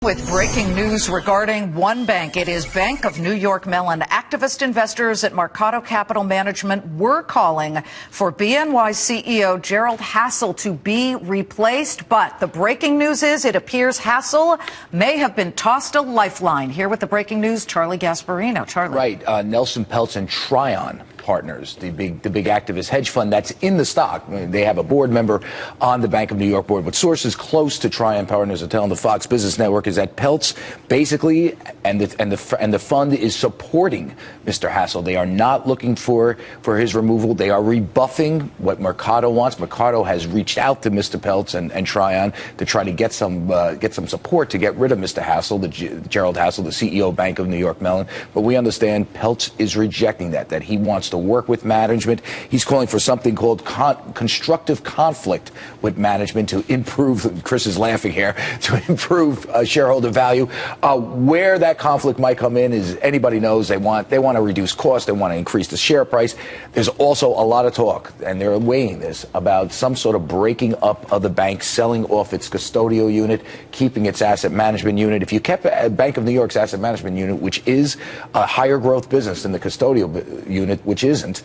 with breaking news regarding one bank. It is Bank of New York Mellon. Activist investors at Mercado Capital Management were calling for BNY CEO Gerald Hassell to be replaced. But the breaking news is it appears Hassell may have been tossed a lifeline. Here with the breaking news, Charlie Gasparino. Charlie. Right. Nelson Peltz and Tryon Partners, the big activist hedge fund that's in the stock. I mean, they have a board member on the Bank of New York board. But sources close to Tryon Partners are telling the Fox Business Network is that Peltz basically and the fund is supporting Mr. Hassell. They are not looking for his removal. They are rebuffing what Mercado wants. Mercado has reached out to Mr. Peltz and Tryon to try to get some support to get rid of Mr. Hassell, Gerald Hassell, the CEO of Bank of New York Mellon. But we understand Peltz is rejecting that he wants to work with management. He's calling for something called constructive conflict with management to improve, Chris is laughing here, to improve shareholder value. Where that conflict might come in is anybody knows. They want to reduce costs. They want to increase the share price. There's also a lot of talk, and they're weighing this, about some sort of breaking up of the bank, selling off its custodial unit, keeping its asset management unit. If you kept Bank of New York's asset management unit, which is a higher growth business than the custodial unit, which isn't,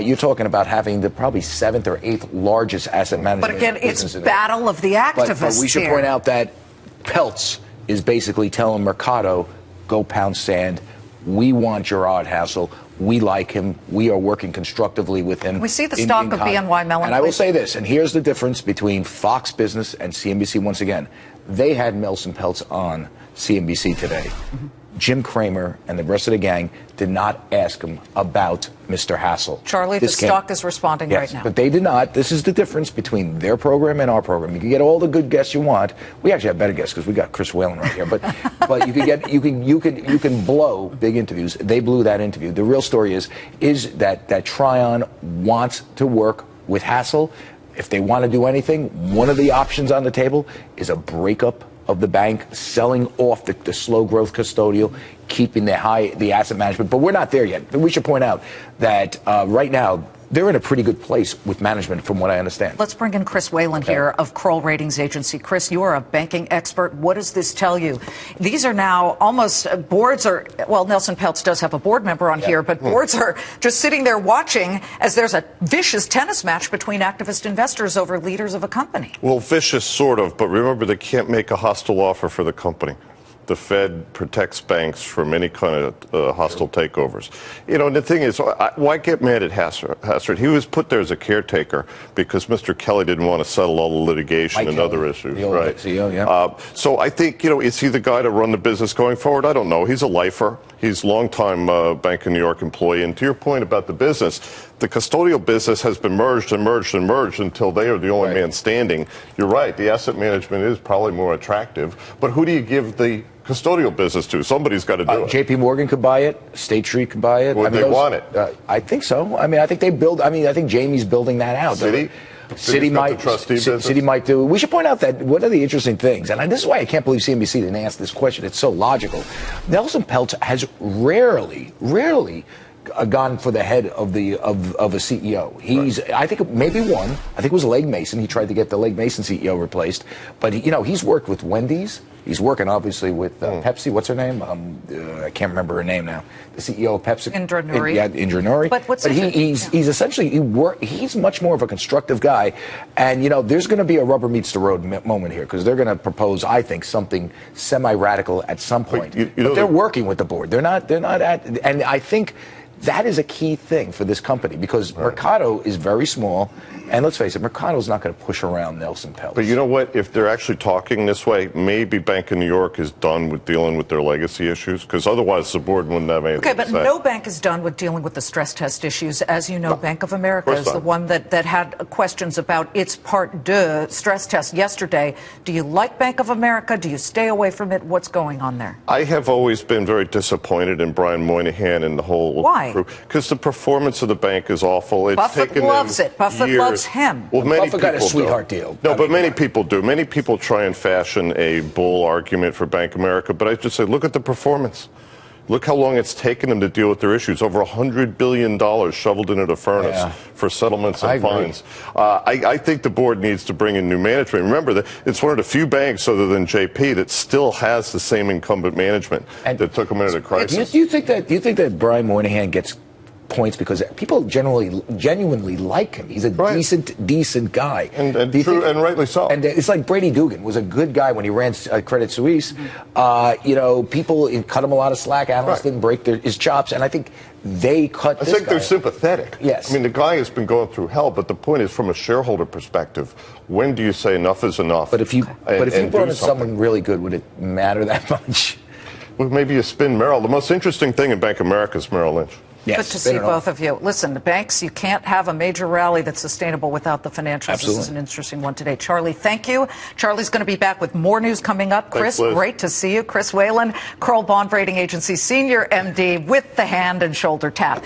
you're talking about having the probably 7th or 8th largest asset management. But again, it's battle of the activists. But we should point out that Peltz is basically telling Mercado, go pound sand. We want Gerard Hassell. We like him. We are working constructively with him. We see the stock of BNY Mellon. And I will say this, and here's the difference between Fox Business and CNBC once again. They had Nelson Peltz on CNBC today. Mm-hmm. Jim Cramer and the rest of the gang did not ask him about Mr. Hassell. Charlie, the stock is responding right now. But they did not. This is the difference between their program and our program. You can get all the good guests you want. We actually have better guests because we got Chris Whalen right here. But you can blow big interviews. They blew that interview. The real story is that Tryon wants to work with Hassell. If they want to do anything, one of the options on the table is a breakup of the bank, selling off the slow growth custodial, keeping the asset management. But we're not there yet. We should point out that right now they're in a pretty good place with management, from what I understand. Let's bring in Chris Whalen here of Kroll Ratings Agency. Chris, you are a banking expert. What does this tell you? These are now almost boards are, well, Nelson Peltz does have a board member on here, but boards are just sitting there watching as there's a vicious tennis match between activist investors over leaders of a company. Well, vicious sort of, but remember, they can't make a hostile offer for the company. The Fed protects banks from any kind of hostile takeovers. You know, and the thing is, why get mad at Hassard? He was put there as a caretaker because Mr. Kelly didn't want to settle all the litigation and other issues, right? CEO, yeah. So I think, is he the guy to run the business going forward? I don't know. He's a lifer. He's a longtime Bank of New York employee. And to your point about the business, the custodial business has been merged until they are the only man standing. You're right. The asset management is probably more attractive. But who do you give the custodial business to? Somebody's got to do it. JP Morgan could buy it. State Street could buy it. Would they want it? I think so. I mean, I think Jamie's building that out. City might do. We should point out that one of the interesting things, and this is why I can't believe CNBC didn't ask this question. It's so logical. Nelson Peltz has rarely gone for the head of a CEO. I think maybe one. I think it was Legg Mason. He tried to get the Legg Mason CEO replaced, but he's worked with Wendy's. He's working obviously with Pepsi. What's her name? I can't remember her name now. The CEO of Pepsi. Indra Nooyi. Indra Nooyi. But he's essentially he's much more of a constructive guy, and there's going to be a rubber meets the road moment here because they're going to propose, I think, something semi-radical at some point. But they're working with the board. They're not and I think that is a key thing for this company because Mercado is very small, and let's face it, Mercado's not going to push around Nelson Peltz. But you know what? If they're actually talking this way, maybe Bank of New York is done with dealing with their legacy issues, because otherwise the board wouldn't have anything to say. Okay, but no bank is done with dealing with the stress test issues. As you know, Bank of America is the one that had questions about its Part 2 stress test yesterday. Do you like Bank of America? Do you stay away from it? What's going on there? I have always been very disappointed in Brian Moynihan and the whole Why? Because the performance of the bank is awful. Buffett loves it. Buffett loves him. Well, many Buffett got a sweetheart deal. No, but many people do. Many people try and fashion a bull argument for Bank of America, but I just say, look at the performance. Look how long it's taken them to deal with their issues. Over $100 billion shoveled into the furnace for settlements and fines. I think the board needs to bring in new management. Remember that it's one of the few banks other than JP that still has the same incumbent management that took them into the crisis. Do you think that Brian Moynihan gets points because people genuinely like him? He's a decent guy, and rightly so. And it's like Brady Dugan was a good guy when he ran Credit Suisse. People cut him a lot of slack. Analysts didn't break his chops, and I think they cut. I think they're sympathetic. Yes, I mean the guy has been going through hell, but the point is, from a shareholder perspective, when do you say enough is enough? But if you brought in someone really good, would it matter that much? Well, maybe you spin Merrill. The most interesting thing in Bank of America is Merrill Lynch. Yes, good to see both of you. Listen, the banks, you can't have a major rally that's sustainable without the financials. Absolutely. This is an interesting one today. Charlie, thank you. Charlie's going to be back with more news coming up. Chris, great to see you. Chris Whalen, Kroll Bond Rating Agency Senior MD with the hand and shoulder tap.